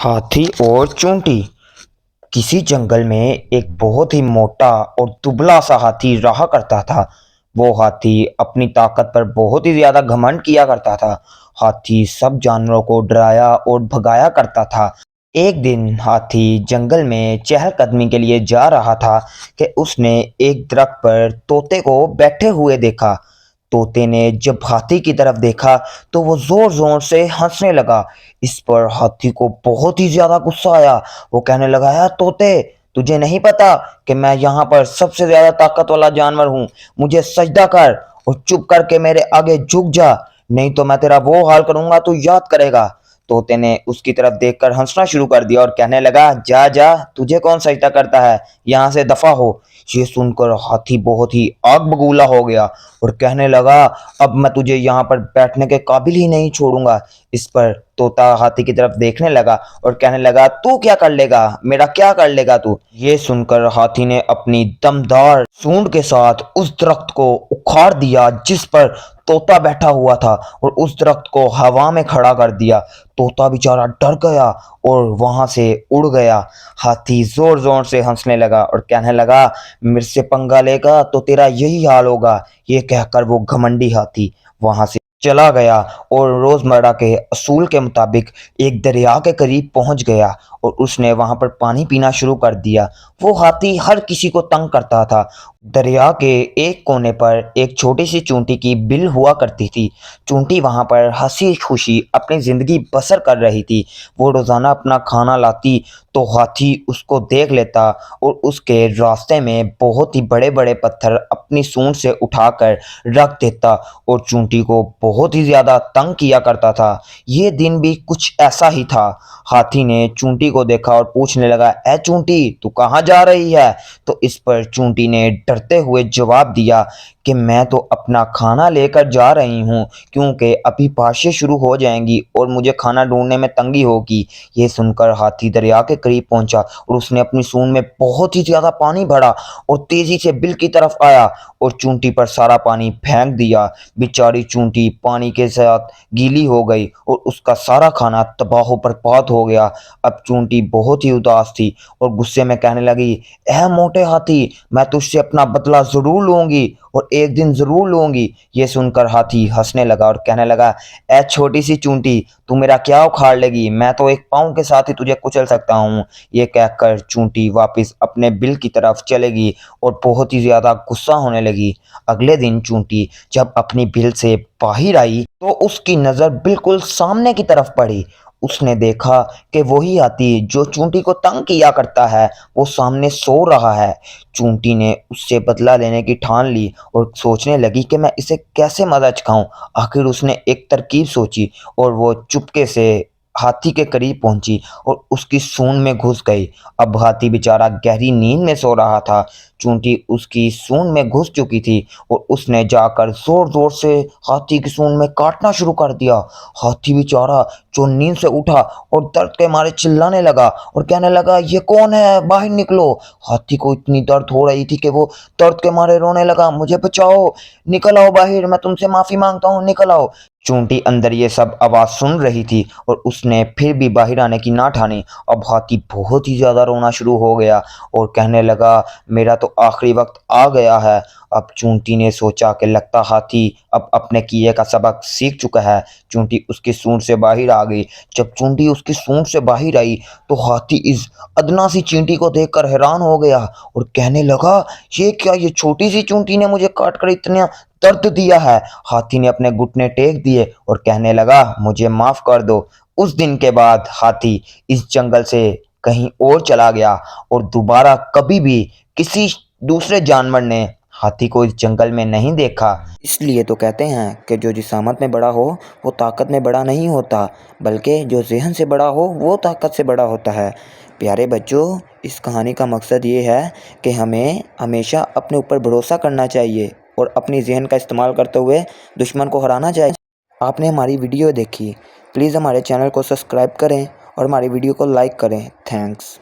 हाथी और चूंटी। किसी जंगल में एक बहुत ही मोटा और दुबला सा हाथी रहा करता था। वो हाथी अपनी ताकत पर बहुत ही ज्यादा घमंड किया करता था। हाथी सब जानवरों को डराया और भगाया करता था। एक दिन हाथी जंगल में चहलकदमी के लिए जा रहा था कि उसने एक दरख्त पर तोते को बैठे हुए देखा। तोते ने जब हाथी की तरफ देखा तो वो जोर जोर से हंसने लगा। इस पर हाथी को बहुत ही ज्यादा गुस्सा आया। वो कहने लगा, यार तोते, तुझे नहीं पता कि मैं यहाँ पर सबसे ज्यादा ताकत वाला जानवर हूँ। मुझे सजदा कर और चुप करके मेरे आगे झुक जा, नहीं तो मैं तेरा वो हाल करूंगा तू याद करेगा। तोते ने उसकी तरफ देखकर हंसना शुरू कर दिया और कहने लगा, जा जा, तुझे कौन सजदा करता है, यहाँ से दफा हो। ये सुनकर हाथी बहुत ही आग बबूला हो गया और कहने लगा, अब मैं तुझे यहाँ पर बैठने के काबिल ही नहीं छोड़ूंगा। इस पर तोता हाथी की तरफ देखने लगा और कहने लगा, तू क्या कर लेगा, मेरा क्या कर लेगा तू। ये सुनकर हाथी ने अपनी दमदार सूंड के साथ उस दरख्त को उखाड़ दिया जिस पर तोता बैठा हुआ था और उस दरख्त को हवा में खड़ा कर दिया। तोता बेचारा डर गया और वहां से उड़ गया। हाथी जोर जोर से हंसने लगा और कहने लगा, मेरे से पंगा लेगा तो तेरा यही हाल होगा। ये कहकर वो घमंडी हाथी वहां से चला गया और रोजमर्रा के असूल के मुताबिक एक दरिया के करीब पहुंच गया और उसने वहां पर पानी पीना शुरू कर दिया। वो हाथी हर किसी को तंग करता था। दरिया के एक कोने पर एक छोटी सी चूंटी की बिल हुआ करती थी। चूंटी वहां पर हंसी खुशी अपनी जिंदगी बसर कर रही थी। वो रोजाना अपना खाना लाती तो हाथी उसको देख लेता और उसके रास्ते में बहुत ही बड़े बड़े पत्थर अपनी सूंड से उठाकर रख देता और चूंटी को बहुत ही ज्यादा तंग किया करता था। ये दिन भी कुछ ऐसा ही था। हाथी ने चूंटी को देखा और पूछने लगा, ए चूंटी, तू कहाँ जा रही है। तो इस पर चूंटी ने डरते हुए जवाब दिया कि मैं तो अपना खाना लेकर जा रही हूँ, क्योंकि अभी बारिशें शुरू हो जाएंगी और मुझे खाना ढूंढने में तंगी होगी। ये सुनकर हाथी दरिया के करीब पहुंचा और उसने अपनी सूंड में बहुत ही ज्यादा पानी भरा और तेजी से बिल की तरफ आया और चूंटी पर सारा पानी फेंक दिया। बेचारी चूंटी पानी के साथ गीली हो गई और उसका सारा खाना तबाह बर्बाद हो गया। अब चूंटी बहुत ही उदास थी और गुस्से में कहने लगी, ऐ मोटे हाथी, मैं तुझसे अपना बदला जरूर लूंगी और एक दिन जरूर लूंगी। ये सुनकर हाथी हंसने लगा और कहने लगा, ऐ छोटी सी चूंटी, तू मेरा क्या उखाड़ लेगी, मैं तो एक पाँव के साथ ही तुझे कुचल सकता हूँ। ये कहकर चूंटी वापस अपने बिल की तरफ चलेगी और बहुत ही ज्यादा गुस्सा होने लगी। अगले दिन चूंटी जब अपनी बिल से बाहर आई तो उसकी नजर बिल्कुल सामने की तरफ पड़ी। उसने देखा कि वही हाथी जो चूंटी को तंग किया करता है वो सामने सो रहा है। चूंटी ने उससे बदला लेने की ठान ली और सोचने लगी कि मैं इसे कैसे मजा चखाऊं। आखिर उसने एक तरकीब सोची और वो चुपके से हाथी के करीब पहुंची और उसकी सूंड में घुस गई। अब हाथी बेचारा गहरी नींद में सो रहा था। चूंटी उसकी सूंड में घुस चुकी थी और उसने जाकर जोर जोर से हाथी की सूंड में काटना शुरू कर दिया। हाथी बेचारा जो नींद से उठा और दर्द के मारे चिल्लाने लगा और कहने लगा, ये कौन है, बाहर निकलो। हाथी को इतनी दर्द हो रही थी कि वो दर्द के मारे रोने लगा, मुझे बचाओ, निकल आओ बाहर, मैं तुमसे माफी मांगता हूँ, निकल आओ। चूंटी अंदर ये सब आवाज सुन रही थी और उसने फिर भी बाहर आने की ना ठानी। अब हाथी बहुत ही ज्यादा रोना शुरू हो गया और कहने लगा, मेरा तो आखिरी वक्त आ गया है। अब चूंटी ने सोचा कि लगता हाथी अब अपने किए का सबक सीख चुका है। चूंटी उसकी सूंड से बाहर आ गई। जब चूंटी उसकी सूंड से बाहर आई तो हाथी इस अदना सी चींटी को देखकर हैरान हो गया और कहने लगा, ये क्या, ये छोटी सी चूंटी ने मुझे काट कर इतना दर्द दिया है। हाथी ने अपने घुटने टेक दिए और कहने लगा, मुझे माफ कर दो। उस दिन के बाद हाथी इस जंगल से कहीं और चला गया और दोबारा कभी भी किसी दूसरे जानवर ने हाथी को इस जंगल में नहीं देखा। इसलिए तो कहते हैं कि जो जिसामत में बड़ा हो वो ताकत में बड़ा नहीं होता, बल्कि जो ज़हन से बड़ा हो वो ताकत से बड़ा होता है। प्यारे बच्चों, इस कहानी का मकसद ये है कि हमें हमेशा अपने ऊपर भरोसा करना चाहिए और अपनी ज़हन का इस्तेमाल करते हुए दुश्मन को हराना चाहिए। आपने हमारी वीडियो देखी, प्लीज़ हमारे चैनल को सब्सक्राइब करें और हमारी वीडियो को लाइक करें। थैंक्स।